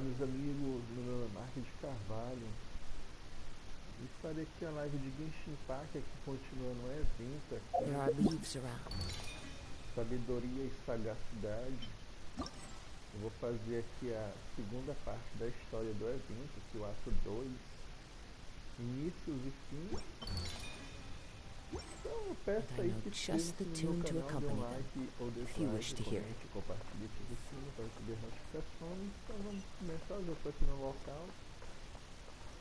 Olá meus amigos, meu nome é markdcarvalho. Estarei aqui a live de Genshin aqui continuando o evento aqui. There are leaves around. Sabedoria e Sagacidade. Eu vou fazer aqui a segunda parte da história do evento, aqui o ato 2, inícios e fins. Então eu peço aí que inscreva-se no meu canal, dê um like ou dislike, comente, compartilhe tudo aqui para receber notificações. Então vamos começar, eu estou aqui no local.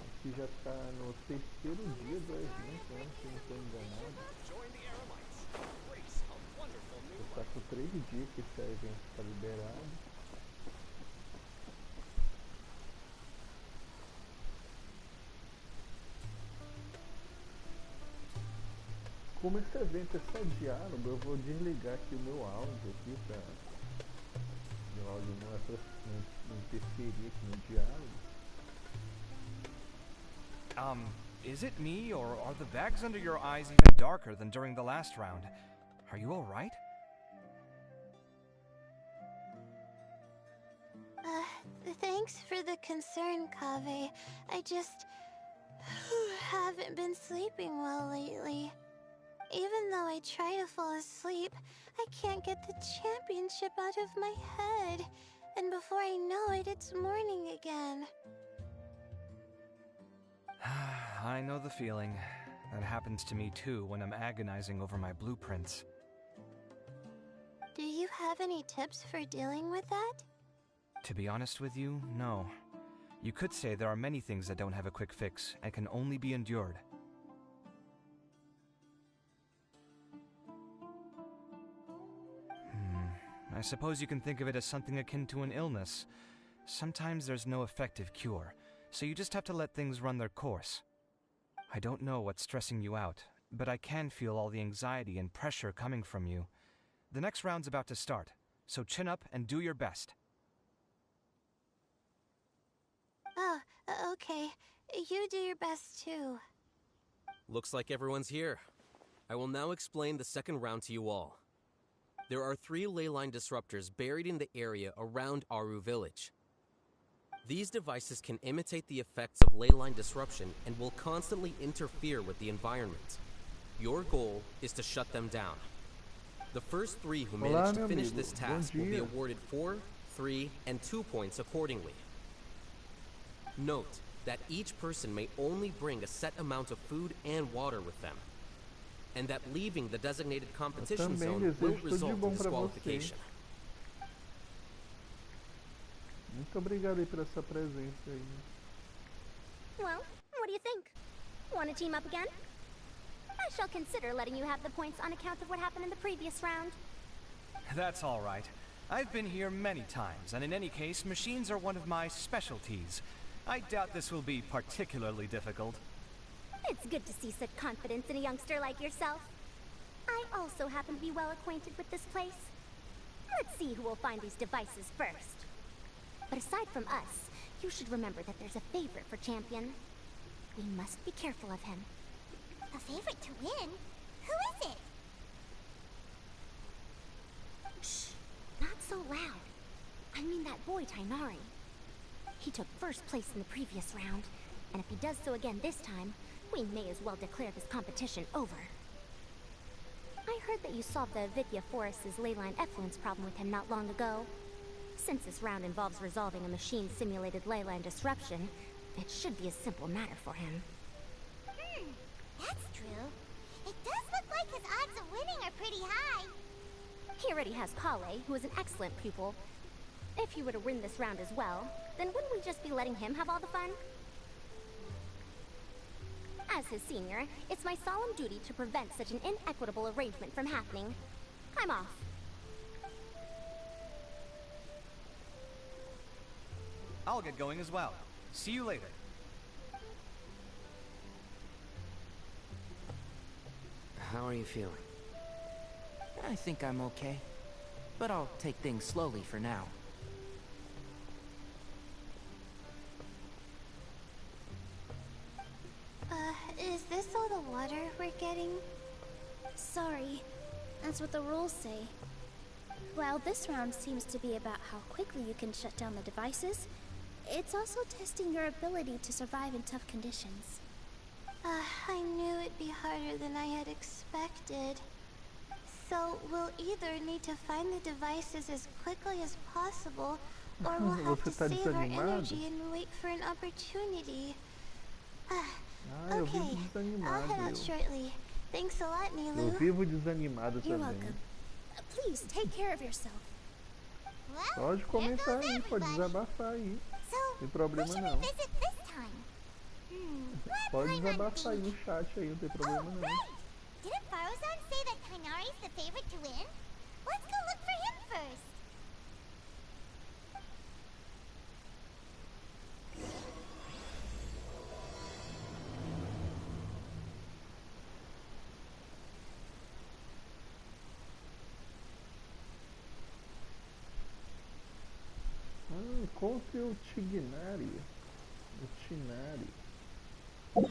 Aqui já está no terceiro dia do evento, né, se não estou enganado. Já está com 3 dias que esse evento está liberado. Como esse evento é só diálogo, eu vou desligar aqui o meu áudio aqui para meu áudio não interferir aqui no diálogo. Is it me, or are the bags under your eyes even darker than during the last round? Are you alright? Thanks for the concern, Kaveh. I just haven't been sleeping well lately. Even though I try to fall asleep, I can't get the championship out of my head. And before I know it, it's morning again. I know the feeling. That happens to me too when I'm agonizing over my blueprints. Do you have any tips for dealing with that? To be honest with you, no. You could say there are many things that don't have a quick fix and can only be endured. I suppose you can think of it as something akin to an illness. Sometimes there's no effective cure, so you just have to let things run their course. I don't know what's stressing you out, but I can feel all the anxiety and pressure coming from you. The next round's about to start, so chin up and do your best. Oh, okay. You do your best too. Looks like everyone's here. I will now explain the second round to you all. There are 3 leyline disruptors buried in the area around Aru village. These devices can imitate the effects of leyline disruption and will constantly interfere with the environment. Your goal is to shut them down. The first 3 who manage to finish this task will be awarded 4, 3, and 2 points accordingly. Note that each person may only bring a set amount of food and water with them, and that leaving the designated competition zone will result in disqualification. Muito obrigado aí por essa presença aí. Well, what do you think? Want to team up again? I shall consider letting you have the points on account of what happened in the previous round. That's all right. I've been here many times, and in any case, machines are one of my specialties. I doubt this will be particularly difficult. It's good to see such confidence in a youngster like yourself. I also happen to be well acquainted with this place. Let's see who will find these devices first. But aside from us, you should remember that there's a favorite for champion. We must be careful of him. A favorite to win? Who is it? Shh! Not so loud. I mean that boy Tainari. He took first place in the previous round, and if he does so again this time, we may as well declare this competition over. I heard that you solved the Vidya Forest's leyline effluence problem with him not long ago. Since this round involves resolving a machine-simulated leyline disruption, it should be a simple matter for him. That's true. It does look like his odds of winning are pretty high. He already has Kale, who is an excellent pupil. If he were to win this round as well, then wouldn't we just be letting him have all the fun? As his senior, it's my solemn duty to prevent such an inequitable arrangement from happening. I'm off. I'll get going as well. See you later. How are you feeling? I think I'm okay, but I'll take things slowly for now. Is this all the water we're getting? Sorry, that's what the rules say. While this round seems to be about how quickly you can shut down the devices, It's also testing your ability to survive in tough conditions. I knew it'd be harder than I had expected. So we'll either need to find the devices as quickly as possible, or we'll have to save our energy and wait for an opportunity. Okay, I'll head out shortly. Thanks a lot, Nilu. Eu vivo desanimado You're também. welcome. Please take care of yourself. Pode comentar aí, pode desabafar aí. Não tem problema não. Pode desabafar aí no chat aí, não tem problema não. Didn't Farozan say that Kainari's the favorite to win? Let's go look for him first. Encontre o Tignari. O Tinari. O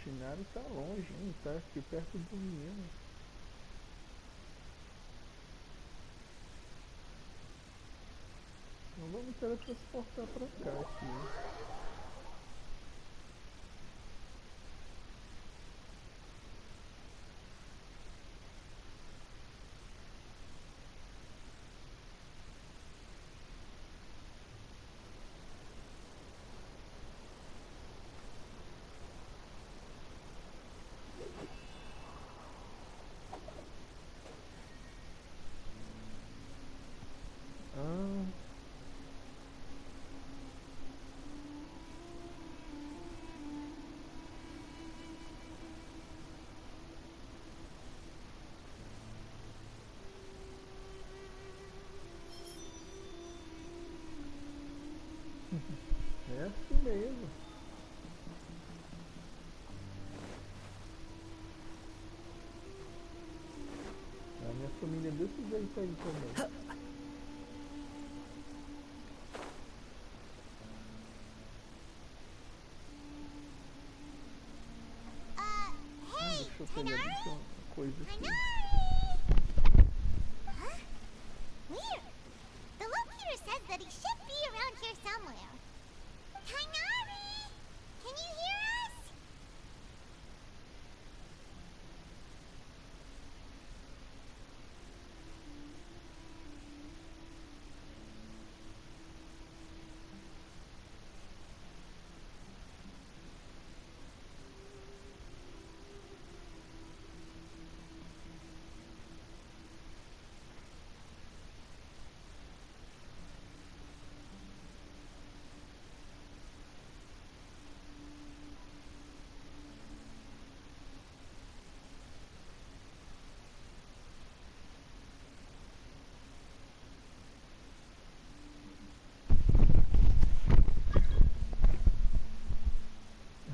Tinari tá longe, hein? Tá aqui perto do menino. Então vamos teletransportar pra cá aqui. É assim mesmo. A minha família é desse jeito aí também. Deixa eu pegar aqui uma coisa aqui. Weird. The locator says that he should be around here somewhere. Kainari! Can you hear us?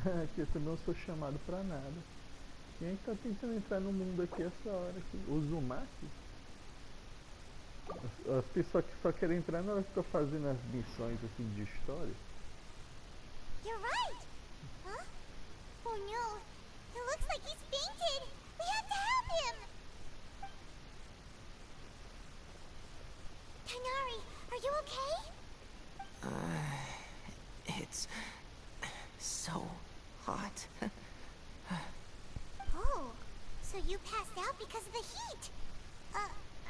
Aqui eu também não sou chamado pra nada. Quem é que tá tentando entrar no mundo aqui essa hora aqui? O Uzumaki? As pessoas que só querem entrar na hora que eu tô fazendo as missões assim de história. You're right! Huh? Oh no! It looks like he's fainted! We have to help him! Kainari, are you okay? It's so hot. Oh, so you passed out because of the heat.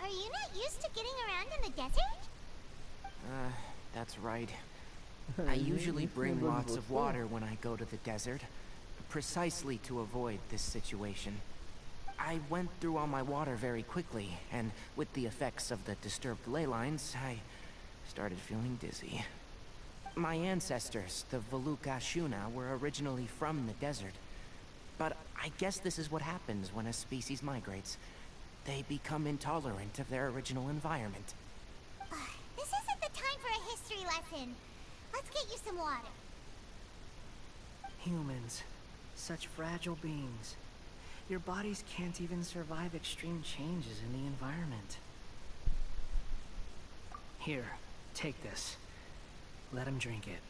Are you not used to getting around in the desert? That's right. I usually bring lots of water when I go to the desert, precisely to avoid this situation. I went through all my water very quickly, and with the effects of the disturbed ley lines, I started feeling dizzy. My ancestors, the Valukashuna, were originally from the desert. But I guess this is what happens when a species migrates. They become intolerant of their original environment. This isn't the time for a history lesson. Let's get you some water. Humans, such fragile beings. Your bodies can't even survive extreme changes in the environment. Here, take this. Let him drink it.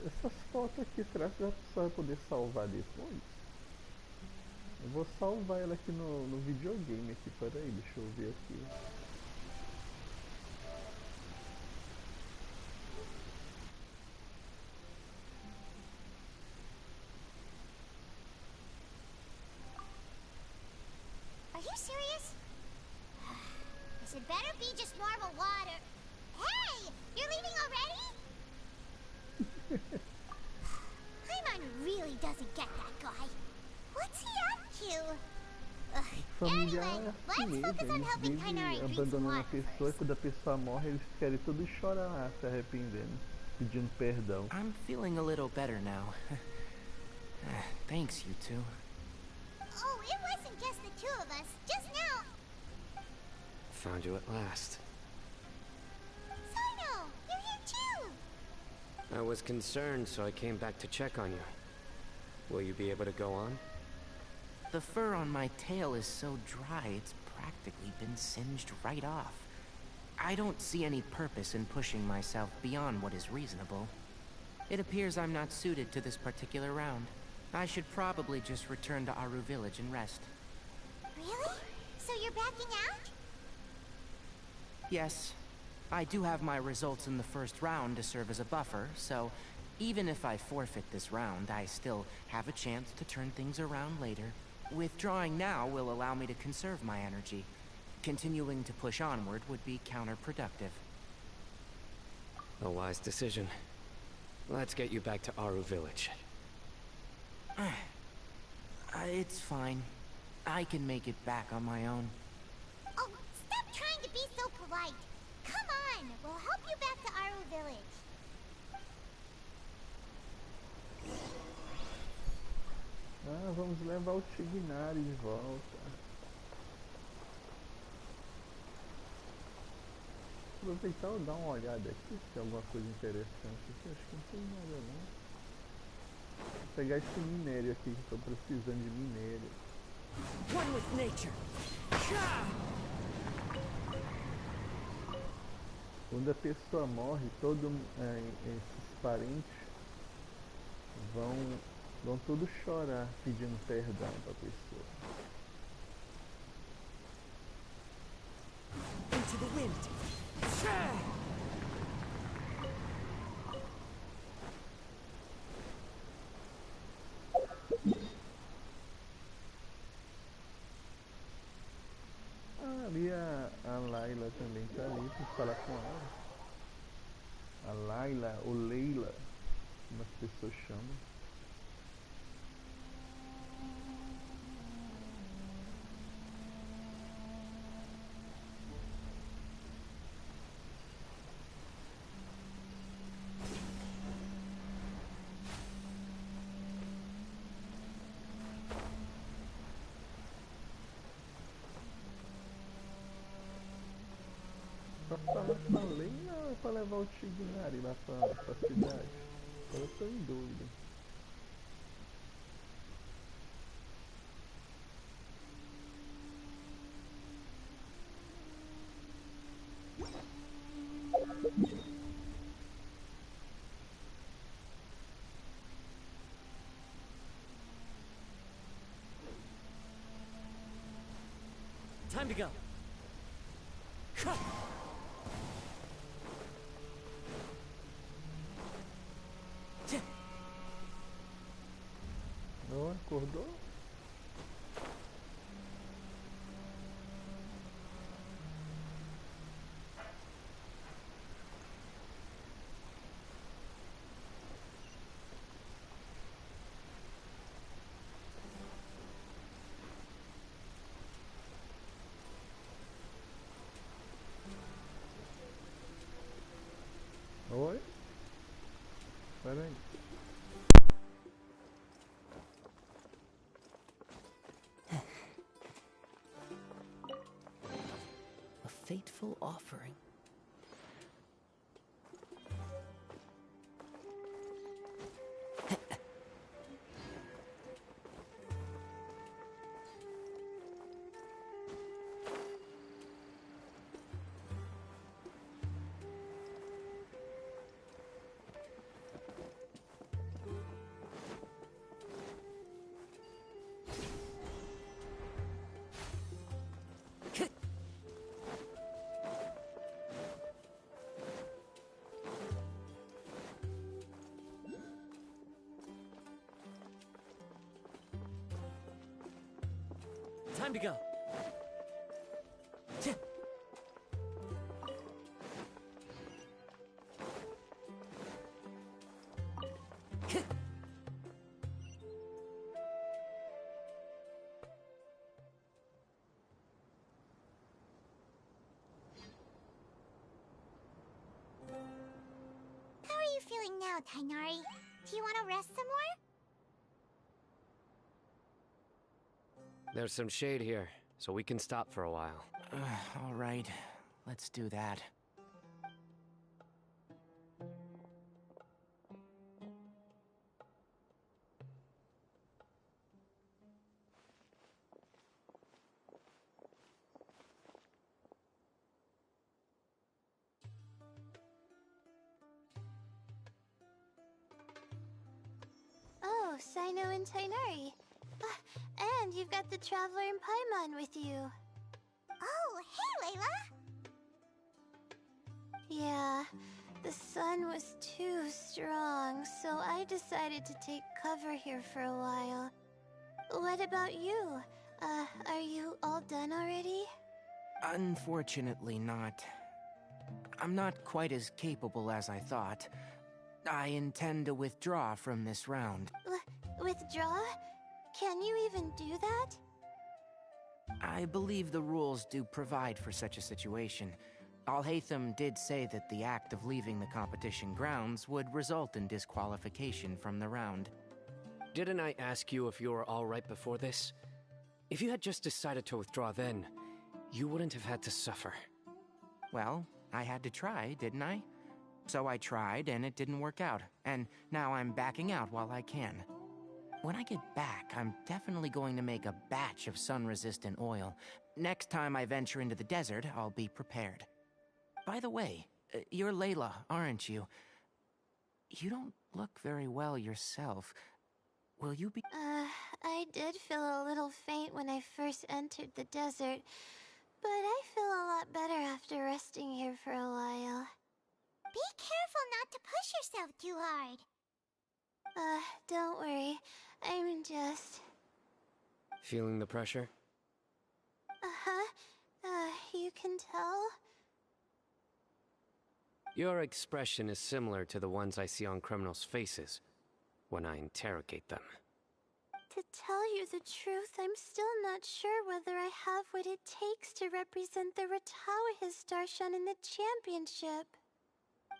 Essas fotos aqui, será que a pessoa vai poder salvar depois? Eu vou salvar ela aqui no videogame aqui, peraí, deixa eu ver aqui. Are you serious? This had better be just normal water. Hey! You're leaving already? Paimon really doesn't get that guy. What's he up to? Familiar Anyway, é assim let's mesmo, focus on eles helping Kainari vivem drink some abandonando a water pessoa e first. quando a pessoa morre eles querem todos chorar, se arrependendo, pedindo perdão. I'm feeling a little better now. Thanks, you two. Oh, it wasn't just the two of us. Just now. Found you at last. Sino, you're here too. I was concerned, so I came back to check on you. Will you be able to go on? The fur on my tail is so dry, it's practically been singed right off. I don't see any purpose in pushing myself beyond what is reasonable. It appears I'm not suited to this particular round. I should probably just return to Aru Village and rest. Really? So you're backing out? Yes. I do have my results in the first round to serve as a buffer, so even if I forfeit this round, I still have a chance to turn things around later. Withdrawing now will allow me to conserve my energy. Continuing to push onward would be counterproductive. A wise decision. Let's get you back to Aru Village. It's fine. I can make it back on my own. Oh, stop trying to be so polite. Come on, we'll help you back to Aru Village. Ah, vamos levar o Tignari de volta. Aproveitar e dar uma olhada aqui se tem alguma coisa interessante aqui. Acho que não tem nada não. Vou pegar esse minério aqui que estou precisando de minério. One with nature. Quando a pessoa morre, esses parentes vão todos chorar pedindo perdão para a pessoa. Into the wind. Ah, ali a Layla também tá ali, tem que falar com ela. A Layla, ou Leila, como as pessoas chamam. Pra falar com a Leila ou pra levar o Tignari lá pra cidade? Agora eu tô em dúvida. Time to go. Não acordou? Oi? Pera aí. A fateful offering. Time to go. How are you feeling now, Tainari? Do you want to rest some more? There's some shade here, so we can stop for a while. All right, let's do that. Oh, Sino and Tainari. And you've got the Traveler and Paimon with you. Oh, hey, Layla! Yeah, the sun was too strong, so I decided to take cover here for a while. What about you? Are you all done already? Unfortunately not. I'm not quite as capable as I thought. I intend to withdraw from this round. Withdraw? Can you even do that? I believe the rules do provide for such a situation. Alhaitham did say that the act of leaving the competition grounds would result in disqualification from the round. Didn't I ask you if you were all right before this? If you had just decided to withdraw then, you wouldn't have had to suffer. Well, I had to try, didn't I? So I tried, and it didn't work out. And now I'm backing out while I can. When I get back, I'm definitely going to make a batch of sun-resistant oil. Next time I venture into the desert, I'll be prepared. By the way, you're Layla, aren't you? You don't look very well yourself. Will you be— I did feel a little faint when I first entered the desert, but I feel a lot better after resting here for a while. Be careful not to push yourself too hard. Don't worry. I'm just... Feeling the pressure? You can tell? Your expression is similar to the ones I see on criminals' faces when I interrogate them. To tell you the truth, I'm still not sure whether I have what it takes to represent the Ratawa Darshan in the championship.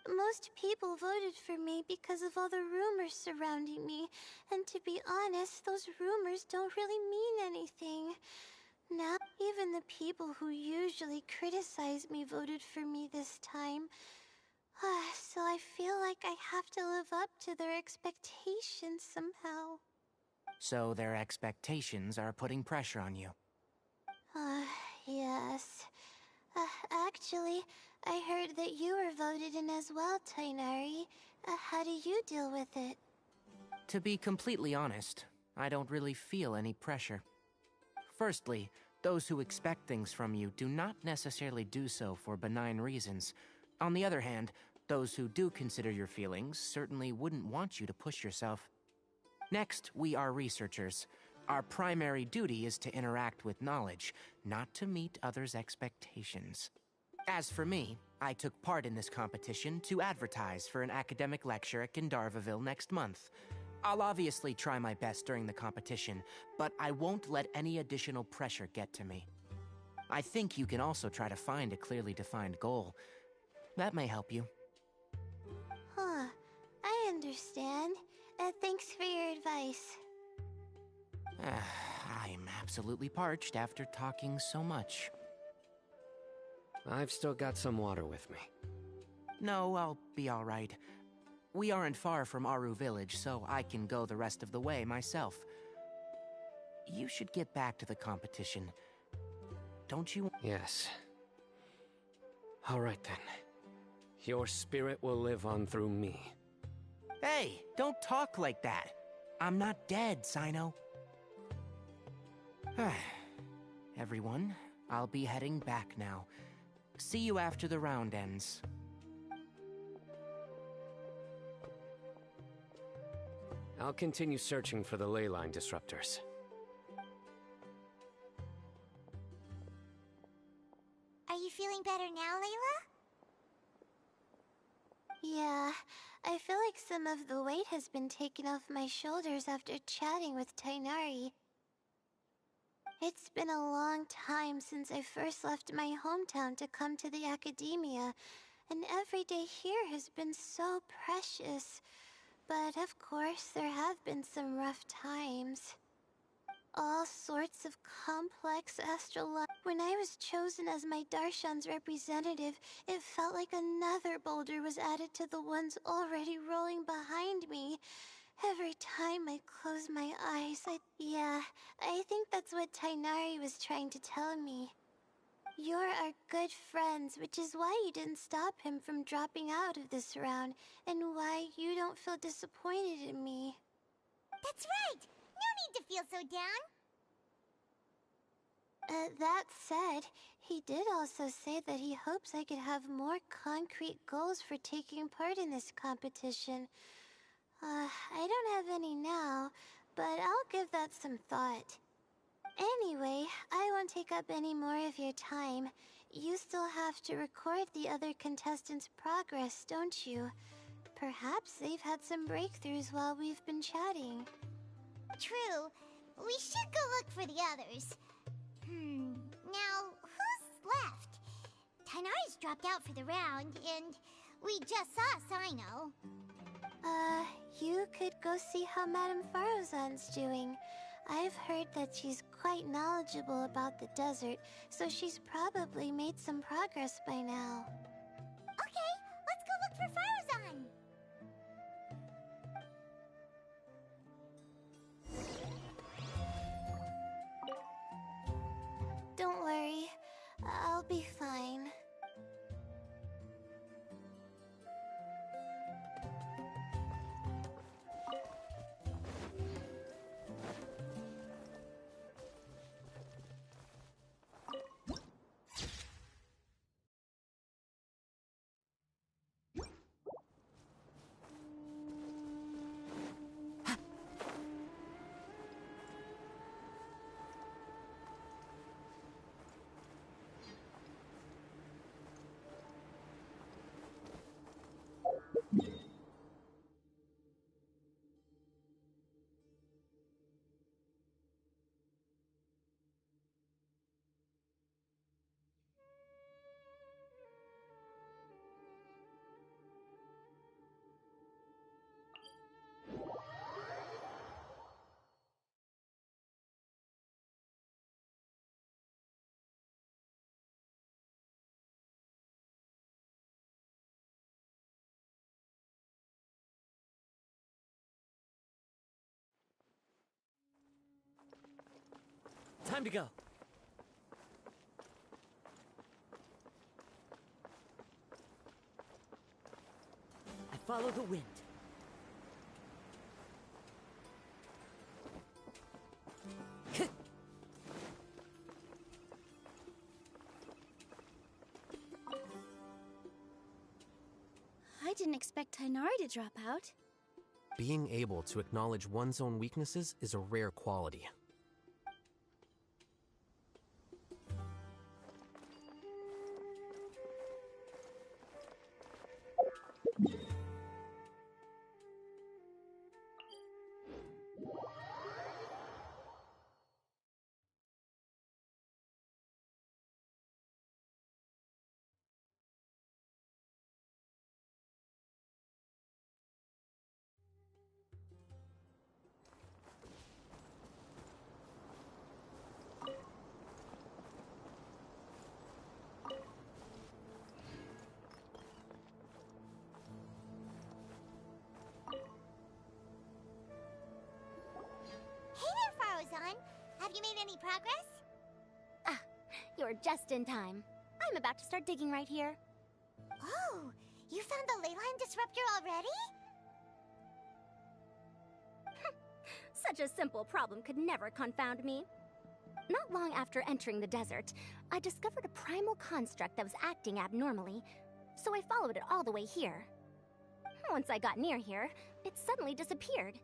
Most people voted for me because of all the rumors surrounding me, and to be honest, those rumors don't really mean anything. Now, even the people who usually criticize me voted for me this time. So I feel like I have to live up to their expectations somehow. So their expectations are putting pressure on you? Yes. Actually, I heard that you were voted in as well, Tainari. How do you deal with it? To be completely honest, I don't really feel any pressure. Firstly, those who expect things from you do not necessarily do so for benign reasons. On the other hand, those who do consider your feelings certainly wouldn't want you to push yourself. Next, we are researchers. Our primary duty is to interact with knowledge, not to meet others' expectations. As for me, I took part in this competition to advertise for an academic lecture at Gandharvaville next month. I'll obviously try my best during the competition, but I won't let any additional pressure get to me. I think you can also try to find a clearly defined goal. That may help you. I understand. Thanks for your advice. I'm absolutely parched after talking so much. I've still got some water with me. No, I'll be all right. We aren't far from Aru Village, so I can go the rest of the way myself. You should get back to the competition. Don't you? Yes. All right then. Your spirit will live on through me. Hey, don't talk like that. I'm not dead, Sino. Everyone, I'll be heading back now. See you after the round ends. I'll continue searching for the ley line disruptors. been taken off my shoulders after chatting with Tainari. It's been a long time since I first left my hometown to come to the academia, and every day here has been so precious. But of course, there have been some rough times. All sorts of complex astral. When I was chosen as my Darshan's representative, it felt like another boulder was added to the ones already rolling behind me. Every time I close my eyes, I think that's what Tainari was trying to tell me. You're our good friends, which is why you didn't stop him from dropping out of this round, and why you don't feel disappointed in me. That's right! No need to feel so down! That said, he did also say that he hopes I could have more concrete goals for taking part in this competition. I don't have any now, but I'll give that some thought. Anyway, I won't take up any more of your time. You still have to record the other contestants' progress, don't you? Perhaps they've had some breakthroughs while we've been chatting. True. We should go look for the others. Now, who's left? Tainari's dropped out for the round, and we just saw Sino. You could go see how Madame Farozan's doing. I've heard that she's quite knowledgeable about the desert, so she's probably made some progress by now. Okay, let's go look for Farozan. Don't worry, I'll be fine. Time to go. I follow the wind. I didn't expect Tainari to drop out. Being able to acknowledge one's own weaknesses is a rare quality. Have you made any progress? Ah, you're just in time. I'm about to start digging right here. Oh, you found the ley line disruptor already? Such a simple problem could never confound me. Not long after entering the desert, I discovered a primal construct that was acting abnormally, so I followed it all the way here. Once I got near here, it suddenly disappeared.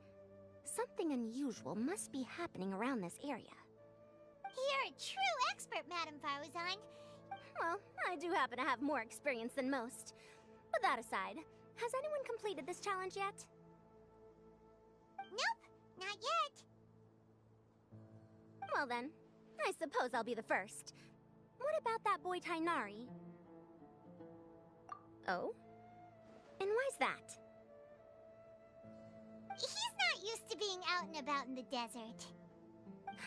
Something unusual must be happening around this area. You're a true expert, Madame Farozan. Well, I do happen to have more experience than most. But that aside, has anyone completed this challenge yet? Well then, I suppose I'll be the first. What about that boy Tainari? Oh? And why's that? He's not used to being out and about in the desert.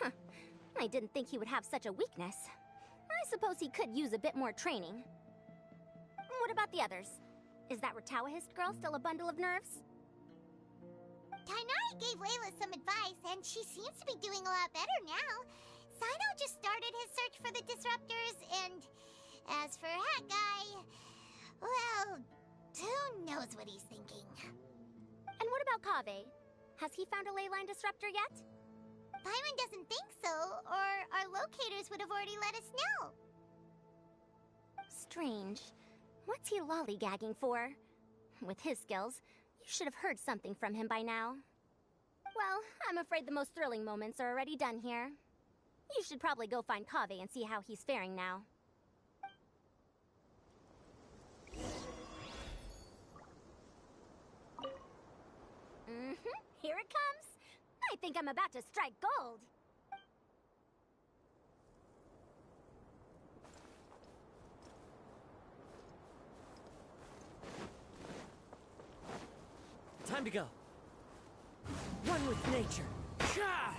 Huh. I didn't think he would have such a weakness. I suppose he could use a bit more training. What about the others? Is that Ratawahist girl still a bundle of nerves? Tainari gave Layla some advice, and she seems to be doing a lot better now. Sino just started his search for the disruptors, and as for Hat Guy, well, who knows what he's thinking. And what about Kaveh? Has he found a ley line disruptor yet? Paimon doesn't think so, or our locators would have already let us know. Strange. What's he lollygagging for? With his skills, you should have heard something from him by now. Well, I'm afraid the most thrilling moments are already done here. You should probably go find Kaveh and see how he's faring now. Here it comes. I think I'm about to strike gold. Time to go. One with nature. Shah!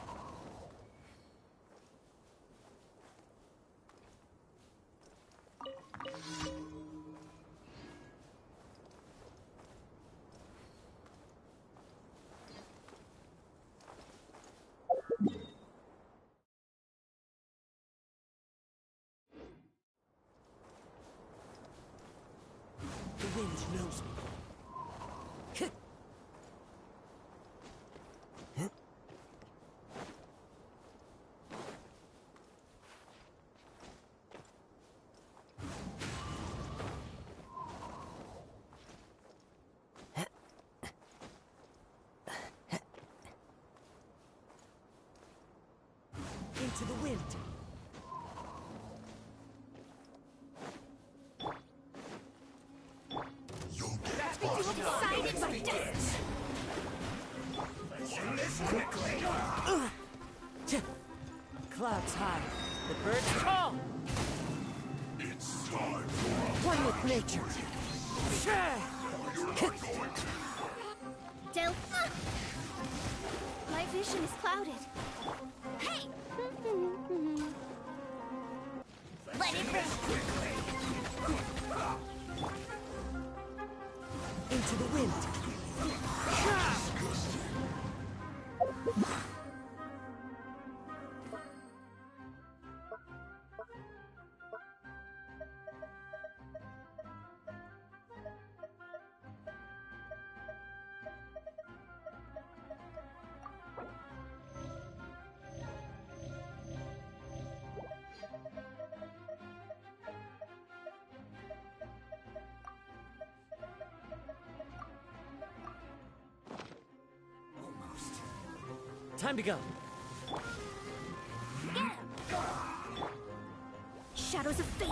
The wind knows me. Into the wind. Decided by death. Clouds high. The birds call. It's time. One with nature. Del. My vision is clouded. Hey! Let it rip! Into the wind. Time to go. Shadows of fate.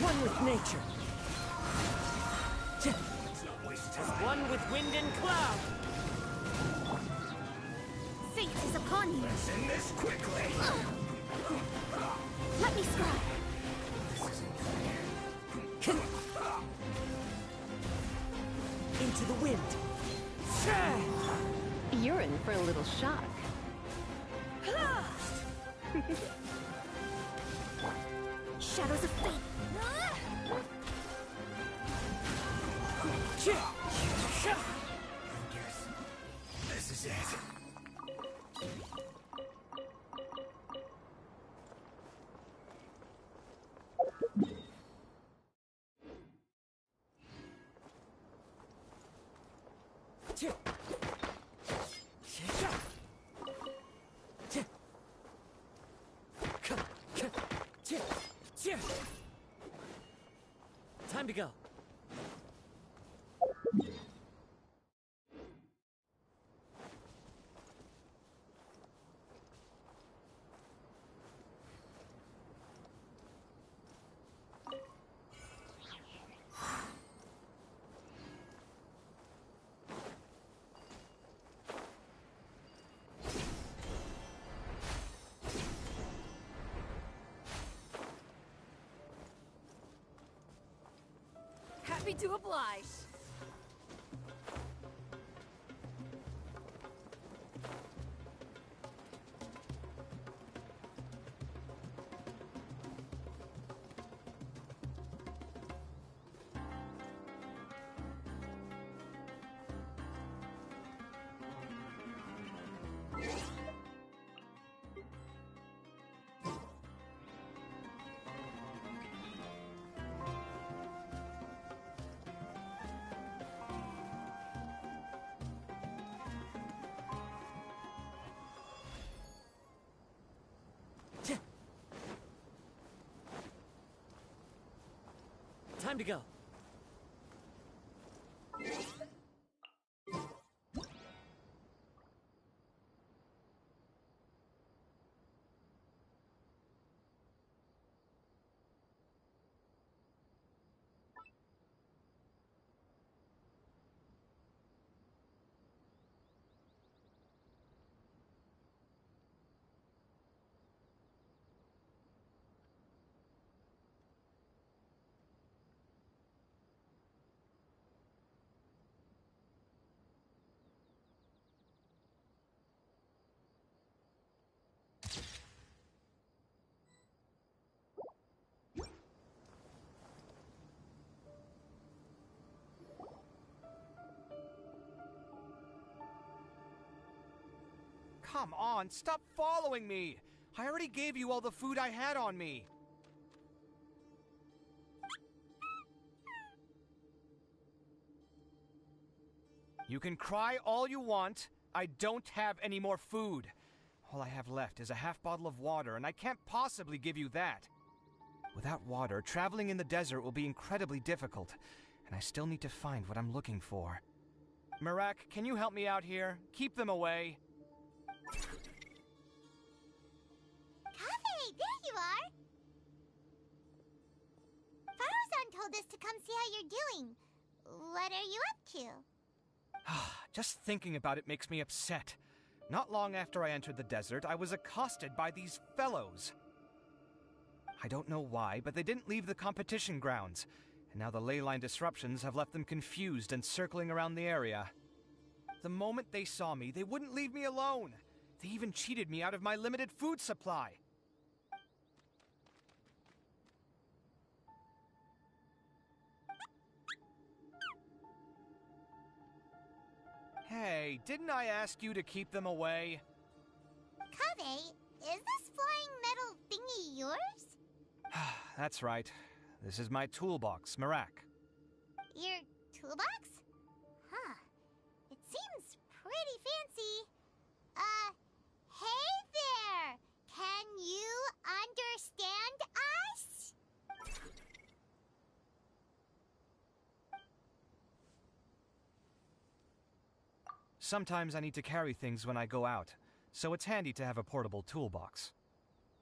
One with nature. One with wind and cloud. Fate is upon you. Let's end this quickly. Let me scry. Into the wind. You're in for a little shock. Shadows of fate. This is it. Time to go. Happy to oblige. Time to go. Come on, stop following me! I already gave you all the food I had on me. You can cry all you want. I don't have any more food. All I have left is a half bottle of water, and I can't possibly give you that. Without water, traveling in the desert will be incredibly difficult, and I still need to find what I'm looking for. Marak, can you help me out here? Keep them away. Kaveh, there you are! Pharaoh-san told us to come see how you're doing. What are you up to? Just thinking about it makes me upset. Not long after I entered the desert, I was accosted by these fellows. I don't know why, but they didn't leave the competition grounds, and now the ley line disruptions have left them confused and circling around the area. The moment they saw me, they wouldn't leave me alone. They even cheated me out of my limited food supply. Hey, didn't I ask you to keep them away? Kaveh, is this flying metal thingy yours? That's right. This is my toolbox, Marak. Your toolbox? Huh. It seems pretty fancy. Hey there! Can you understand us? Sometimes I need to carry things when I go out, so it's handy to have a portable toolbox.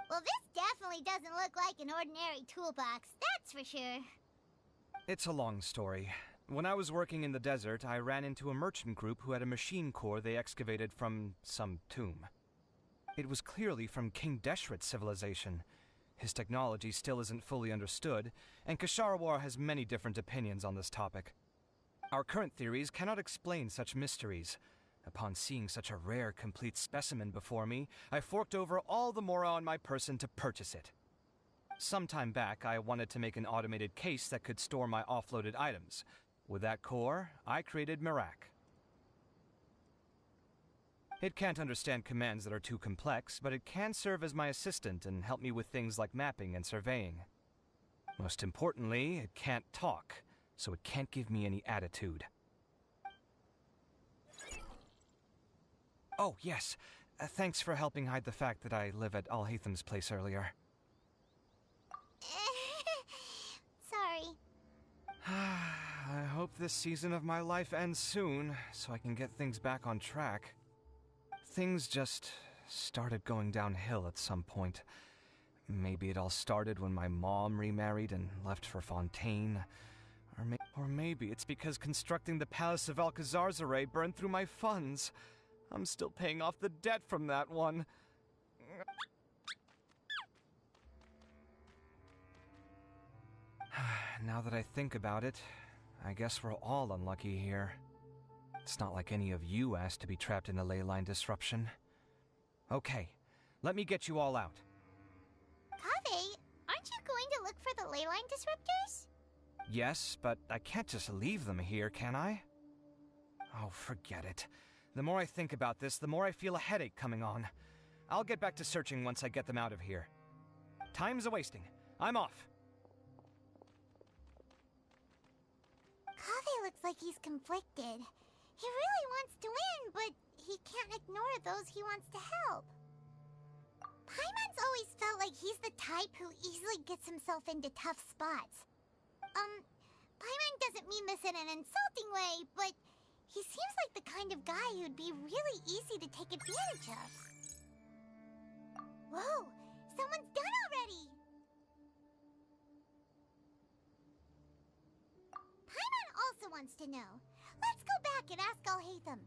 Well, this definitely doesn't look like an ordinary toolbox, that's for sure. It's a long story. When I was working in the desert, I ran into a merchant group who had a machine core they excavated from some tomb. It was clearly from King Deshret's civilization. His technology still isn't fully understood, and Kasharawar has many different opinions on this topic. Our current theories cannot explain such mysteries. Upon seeing such a rare, complete specimen before me, I forked over all the mora on my person to purchase it. Some time back, I wanted to make an automated case that could store my offloaded items. With that core, I created Marak. It can't understand commands that are too complex, but it can serve as my assistant and help me with things like mapping and surveying. Most importantly, it can't talk, so it can't give me any attitude. Oh, yes. Thanks for helping hide the fact that I live at Alhatham's place earlier. Sorry. I hope this season of my life ends soon, so I can get things back on track. Things just started going downhill at some point. Maybe it all started when my mom remarried and left for Fontaine. Or maybe it's because constructing the Palace of Alcazar's burned through my funds. I'm still paying off the debt from that one. Now that I think about it, I guess we're all unlucky here. It's not like any of you asked to be trapped in a ley line disruption. Okay, let me get you all out. Kaveh, aren't you going to look for the ley line disruptors? Yes, but I can't just leave them here, can I? Oh, forget it. The more I think about this, the more I feel a headache coming on. I'll get back to searching once I get them out of here. Time's a-wasting. I'm off. Kaveh looks like he's conflicted. He really wants to win, but he can't ignore those he wants to help. Paimon's always felt like he's the type who easily gets himself into tough spots. Paimon doesn't mean this in an insulting way, but he seems like the kind of guy who'd be really easy to take advantage of. Whoa! Someone's done already! Paimon also wants to know. Let's go back and ask Al-Haytham.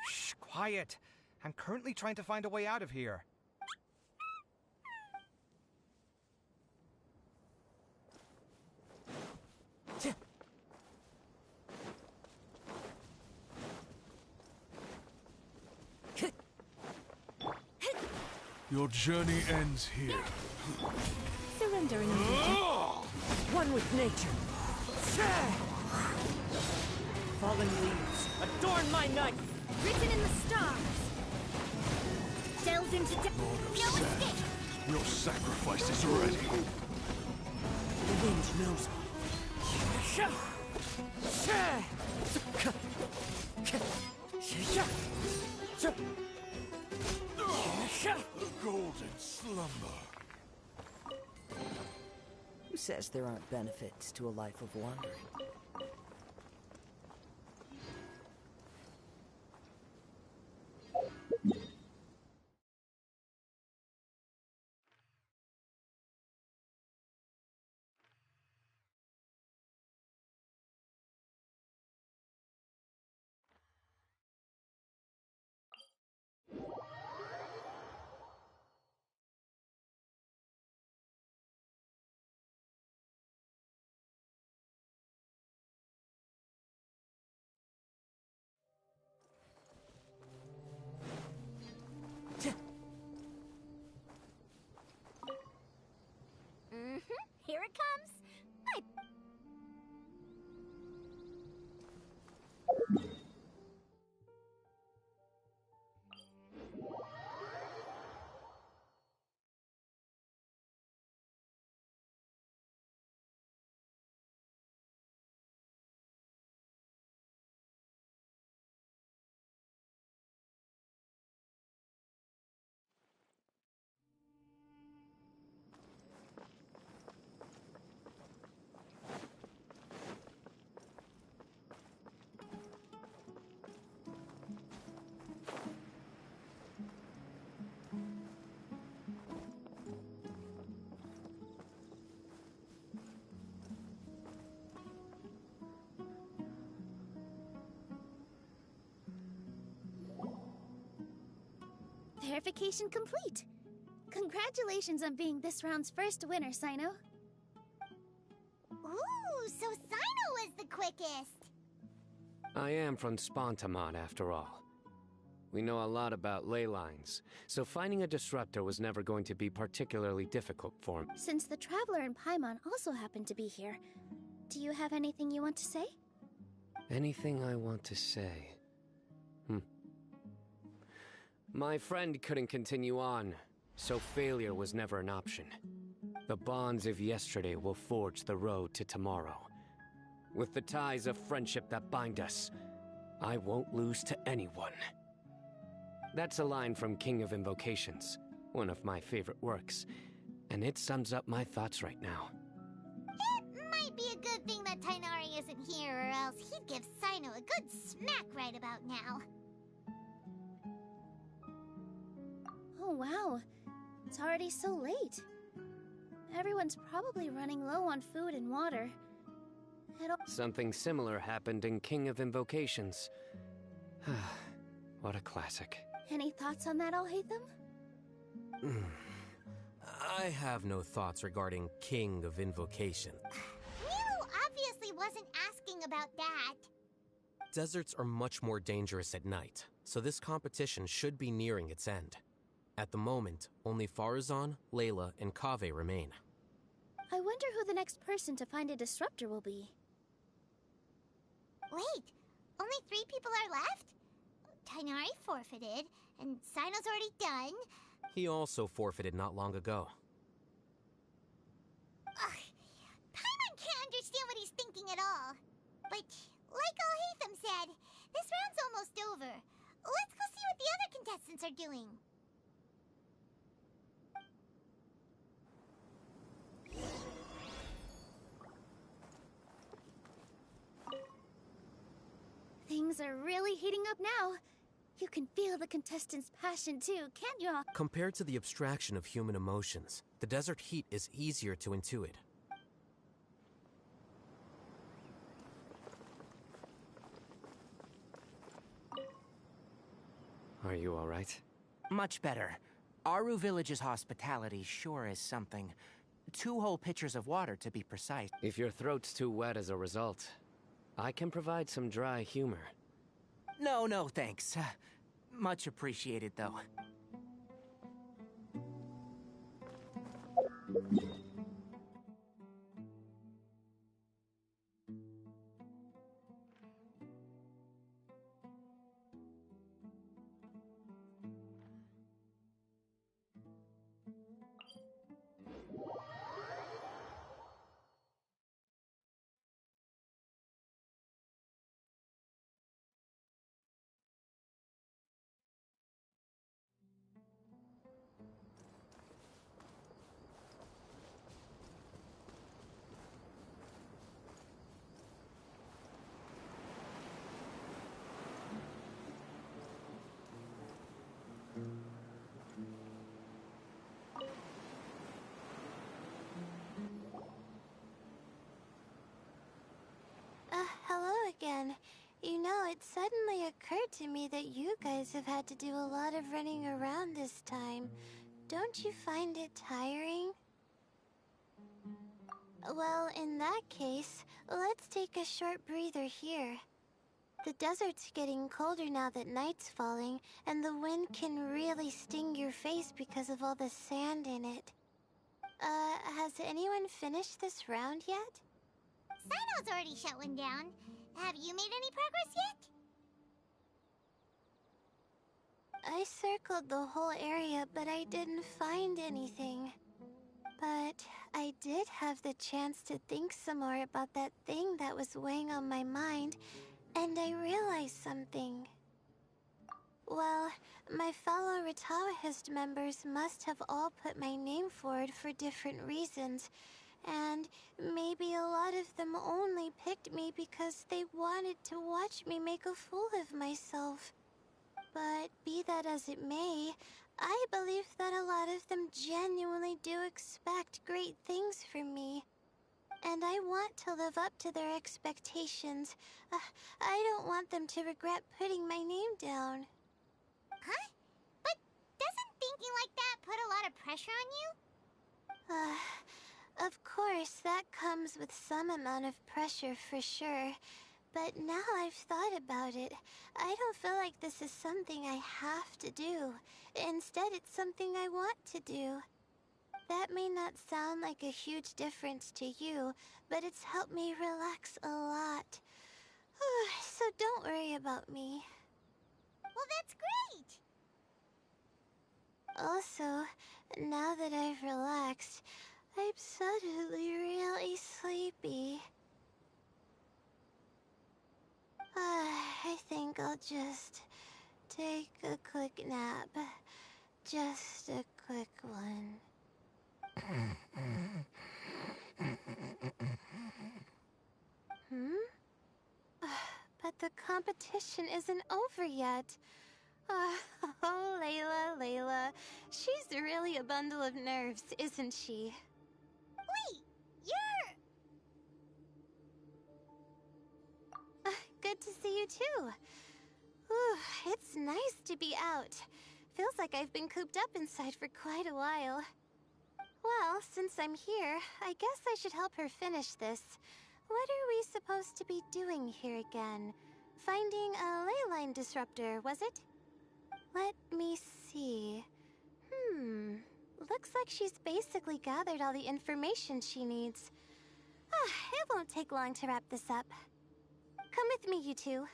Shh, quiet. I'm currently trying to find a way out of here. Your journey ends here. Surrendering immediately. One with nature. Fallen leaves, adorn my night. Written in the stars. Delved into Lord of Sand, your sacrifice is ready. The wind knows me. The golden slumber. Who says there aren't benefits to a life of wandering? Here it comes. Verification complete. Congratulations on being this round's first winner, Sino. Ooh, so Sino was the quickest. I am from Spontamon, after all. We know a lot about ley lines, so finding a disruptor was never going to be particularly difficult for me. Since the Traveler and Paimon also happen to be here, do you have anything you want to say? Anything I want to say? My friend couldn't continue on, so failure was never an option. The bonds of yesterday will forge the road to tomorrow. With the ties of friendship that bind us, I won't lose to anyone. That's a line from King of Invocations, one of my favorite works, and it sums up my thoughts right now. It might be a good thing that Tighnari isn't here, or else he'd give Sino a good smack right about now. Oh wow, it's already so late. Everyone's probably running low on food and water. Something similar happened in King of Invocations. What a classic. Any thoughts on that, Alhaitham? I have no thoughts regarding King of Invocation. Nero obviously wasn't asking about that. Deserts are much more dangerous at night, so this competition should be nearing its end. At the moment, only Farazan, Layla, and Kaveh remain. I wonder who the next person to find a disruptor will be. Wait, only 3 people are left? Tighnari forfeited, and Sino's already done. He also forfeited not long ago. Ugh, Paimon can't understand what he's thinking at all. But, like Alhaitham said, this round's almost over. Let's go see what the other contestants are doing. Things are really heating up now. You can feel the contestants' passion too, can't you? Compared to the abstraction of human emotions, the desert heat is easier to intuit. Are you all right? Much better. Aru Village's hospitality sure is something. 2 whole pitchers of water, to be precise. If your throat's too wet as a result, I can provide some dry humor. No, thanks. Much appreciated, though. Hello again. You know, it suddenly occurred to me that you guys have had to do a lot of running around this time. Don't you find it tiring? Well, in that case, let's take a short breather here. The desert's getting colder now that night's falling, and the wind can really sting your face because of all the sand in it. Has anyone finished this round yet? Sino's already shut one down. Have you made any progress yet? I circled the whole area, but I didn't find anything. But I did have the chance to think some more about that thing that was weighing on my mind, and I realized something. Well, my fellow Retawahist members must have all put my name forward for different reasons, and maybe a lot of them only picked me because they wanted to watch me make a fool of myself. But be that as it may, I believe that a lot of them genuinely do expect great things from me. And I want to live up to their expectations. I don't want them to regret putting my name down. Huh? But doesn't thinking like that put a lot of pressure on you? Of course, that comes with some amount of pressure for sure. But now I've thought about it, I don't feel like this is something I have to do. Instead, it's something I want to do. That may not sound like a huge difference to you, but it's helped me relax a lot. So don't worry about me. Well, that's great! Also, now that I've relaxed, I'm suddenly really sleepy. I think I'll just take a quick nap. Just a quick one. But the competition isn't over yet. Oh, Layla. She's really a bundle of nerves, isn't she? Wait, you're... Good to see you too. Whew, it's nice to be out. Feels like I've been cooped up inside for quite a while. Well, since I'm here, I guess I should help her finish this. What are we supposed to be doing here again? Finding a ley line disruptor, was it? Let me see. Looks like she's basically gathered all the information she needs. It won't take long to wrap this up. Come with me, you two.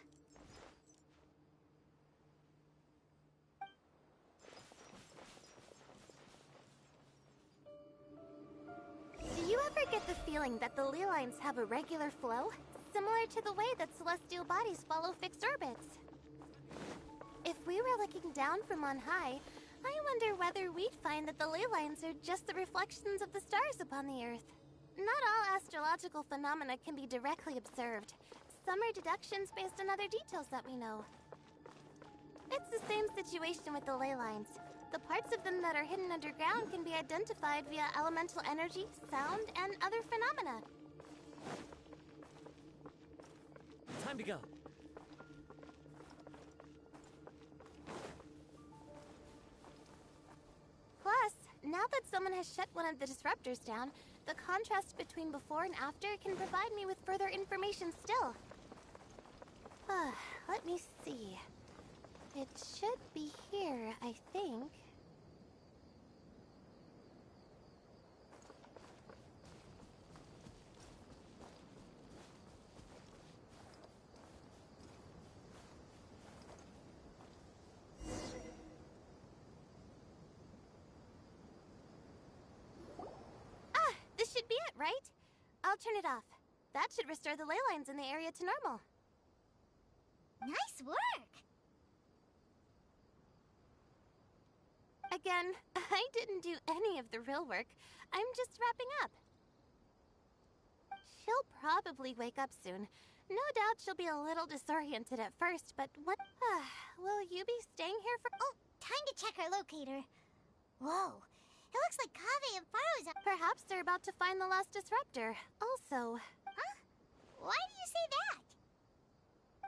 Do you ever get the feeling that the ley lines have a regular flow? Similar to the way that celestial bodies follow fixed orbits. If we were looking down from on high, I wonder whether we'd find that the ley lines are just the reflections of the stars upon the Earth. Not all astrological phenomena can be directly observed. Some are deductions based on other details that we know. It's the same situation with the ley lines. The parts of them that are hidden underground can be identified via elemental energy, sound, and other phenomena. Time to go. Plus, now that someone has shut one of the disruptors down, the contrast between before and after can provide me with further information still. Let me see. It should be here, I think. This should be it, right? I'll turn it off. That should restore the ley lines in the area to normal. Nice work! Again, I didn't do any of the real work. I'm just wrapping up. She'll probably wake up soon. No doubt she'll be a little disoriented at first, but what... will you be staying here for... Oh, time to check our locator. Whoa, it looks like Kaveh and Faro's... Perhaps they're about to find the last disruptor. Also... Huh? Why do you say that?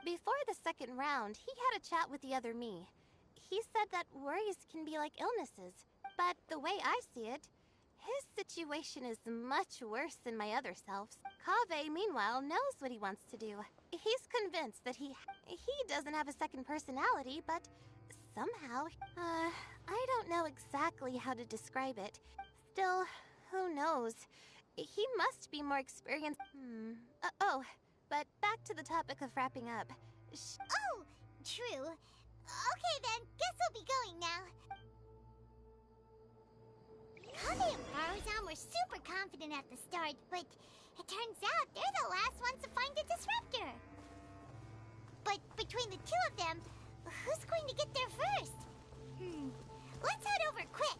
Before the second round, he had a chat with the other me. He said that worries can be like illnesses, but the way I see it, his situation is much worse than my other self's. Kaveh, meanwhile, knows what he wants to do. He's convinced that he doesn't have a second personality, but somehow... I don't know exactly how to describe it. Still, who knows? He must be more experienced... but back to the topic of wrapping up. Oh, true. Okay then, guess I'll be going now. Kaveh and Farozan were super confident at the start, but it turns out they're the last ones to find a disruptor. But between the two of them, who's going to get there first? Let's head over quick.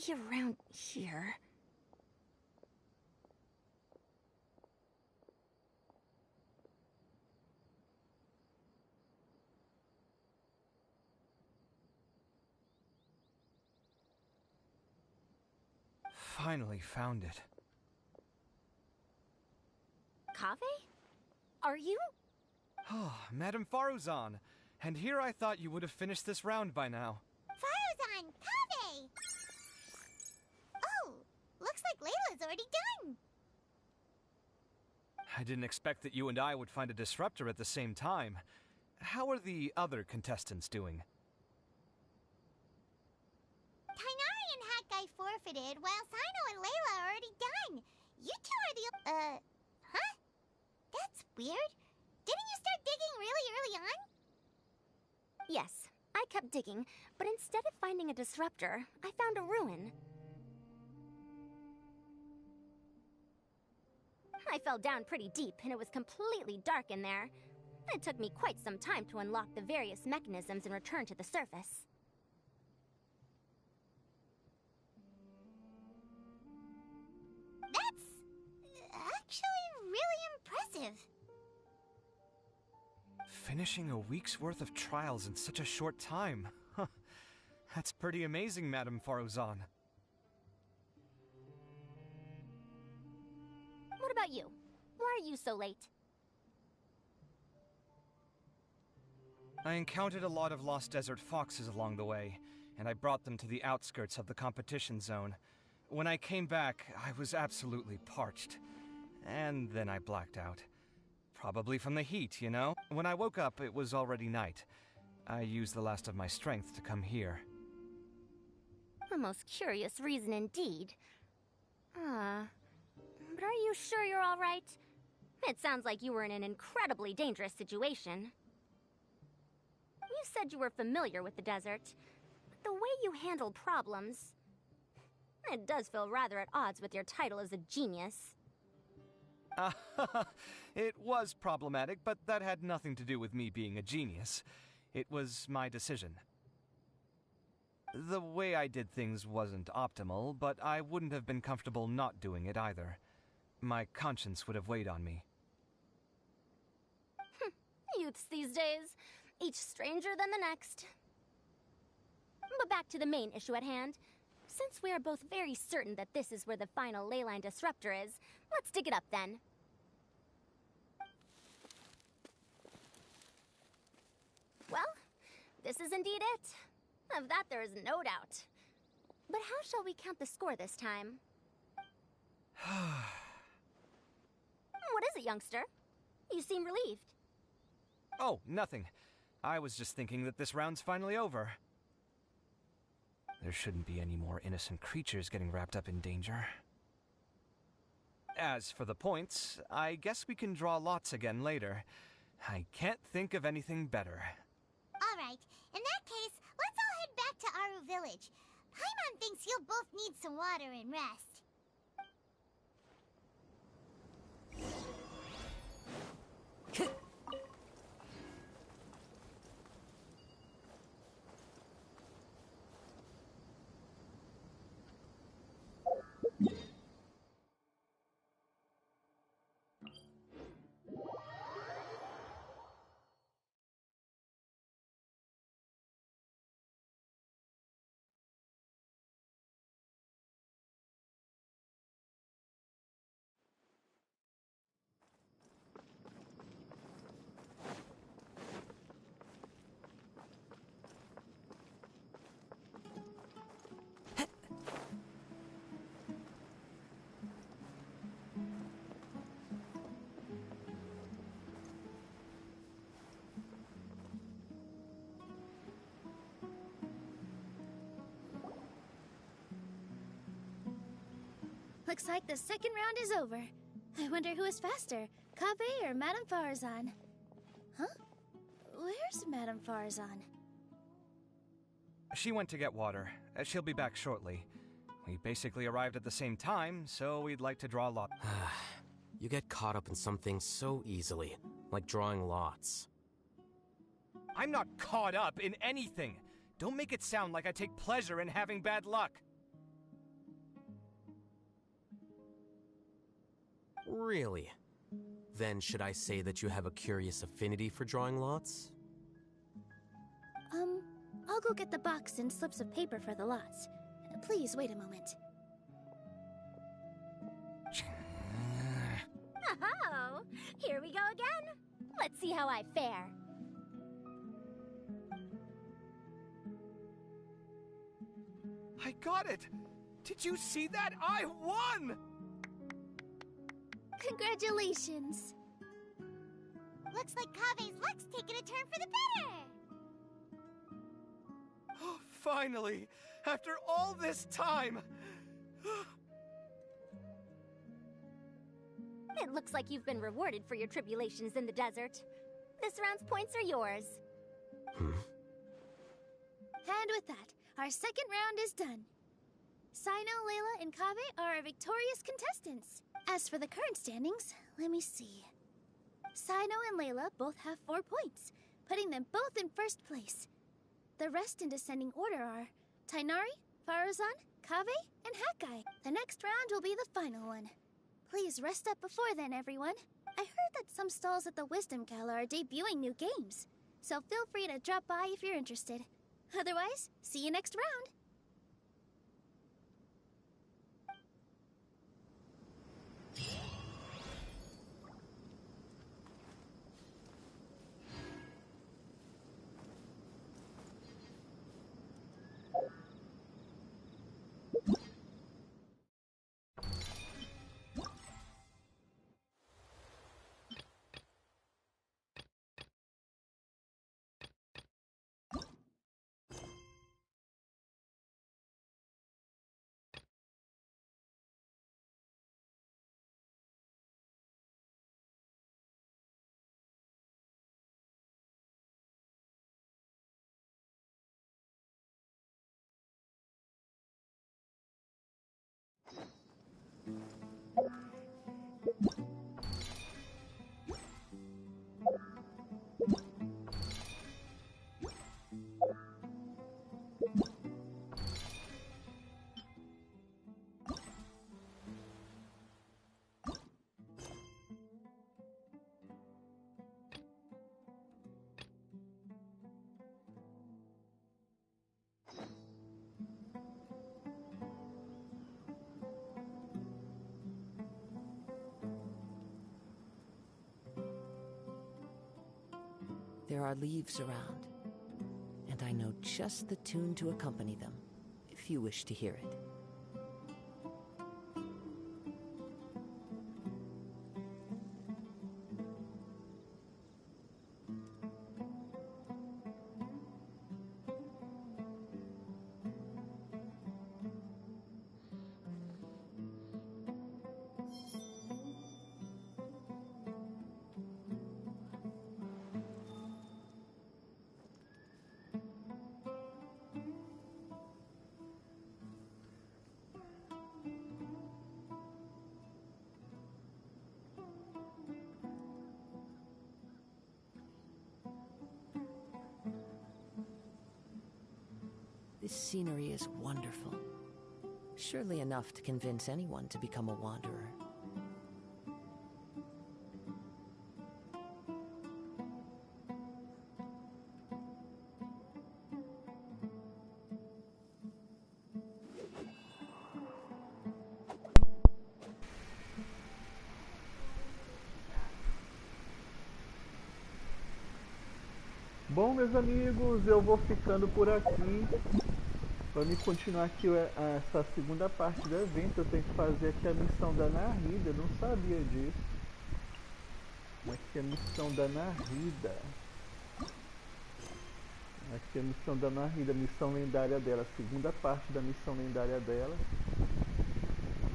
be around here. Finally found it. Kaveh? Are you? Oh, Madame Faruzan. And here I thought you would have finished this round by now. Faruzan! Kaveh! Oh, looks like Layla's already done. I didn't expect that you and I would find a disruptor at the same time. How are the other contestants doing? Tainari and Hakai forfeited, while Sino and Layla are already done. You two are the... huh? That's weird. Didn't you start digging really early on? Yes, I kept digging, but instead of finding a disruptor, I found a ruin. I fell down pretty deep, and it was completely dark in there. It took me quite some time to unlock the various mechanisms and return to the surface. That's actually really impressive. Finishing a week's worth of trials in such a short time. Huh. That's pretty amazing, Madame Faruzan. What about you? Why are you so late? I encountered a lot of lost desert foxes along the way, and I brought them to the outskirts of the competition zone. When I came back, I was absolutely parched. And then I blacked out. Probably from the heat, you know? When I woke up, it was already night. I used the last of my strength to come here. A most curious reason indeed. But are you sure you're all right? It sounds like you were in an incredibly dangerous situation. You said you were familiar with the desert, but the way you handled problems... It does feel rather at odds with your title as a genius. It was problematic, but that had nothing to do with me being a genius. It was my decision. The way I did things wasn't optimal, but I wouldn't have been comfortable not doing it either. My conscience would have weighed on me. Youths these days, each stranger than the next. But back to the main issue at hand. Since we are both very certain that this is where the final leyline disruptor is, let's dig it up then. Well, this is indeed it. Of that there is no doubt. But how shall we count the score this time? What is it, youngster? You seem relieved. Oh, nothing. I was just thinking that this round's finally over. There shouldn't be any more innocent creatures getting wrapped up in danger. As for the points, I guess we can draw lots again later. I can't think of anything better. Alright, in that case, let's all head back to Aru Village. Paimon thinks you'll both need some water and rest. Looks like the second round is over. I wonder who is faster, Kaveh or Madame Faruzan? Huh? Where's Madame Faruzan? She went to get water. She'll be back shortly. We basically arrived at the same time, so we'd like to draw lots. You get caught up in some things so easily, like drawing lots. I'm not caught up in anything. Don't make it sound like I take pleasure in having bad luck. Really? Then should I say that you have a curious affinity for drawing lots? I'll go get the box and slips of paper for the lots. Please wait a moment. Oh, here we go again. Let's see how I fare. I got it! Did you see that? I won! Congratulations. Looks like Kave's luck's taking a turn for the better. Oh, finally! After all this time! It looks like you've been rewarded for your tribulations in the desert. This round's points are yours. And with that, our second round is done. Sino, Layla, and Kaveh are our victorious contestants. As for the current standings, let me see. Sino and Layla both have 4 points, putting them both in first place. The rest in descending order are Tainari, Farazan, Kaveh, and Hakai. The next round will be the final one. Please rest up before then, everyone. I heard that some stalls at the Wisdom Gala are debuting new games, so feel free to drop by if you're interested. Otherwise, see you next round. There are leaves around, and I know just the tune to accompany them, if you wish to hear it. This scenery is wonderful. Surely enough to convince anyone to become a wanderer. Bom, meus amigos, eu vou ficando por aqui. Para me continuar aqui essa segunda parte do evento, eu tenho que fazer aqui a missão da Narida. Eu não sabia disso. Aqui a missão da Narida. Aqui a missão da Narida, a missão lendária dela, a segunda parte da missão lendária dela.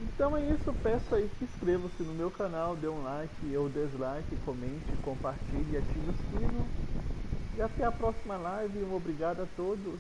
Então é isso, peço aí que inscreva-se no meu canal, dê um like ou dislike, comente, compartilhe e ative o sino. E até a próxima live, um obrigado a todos.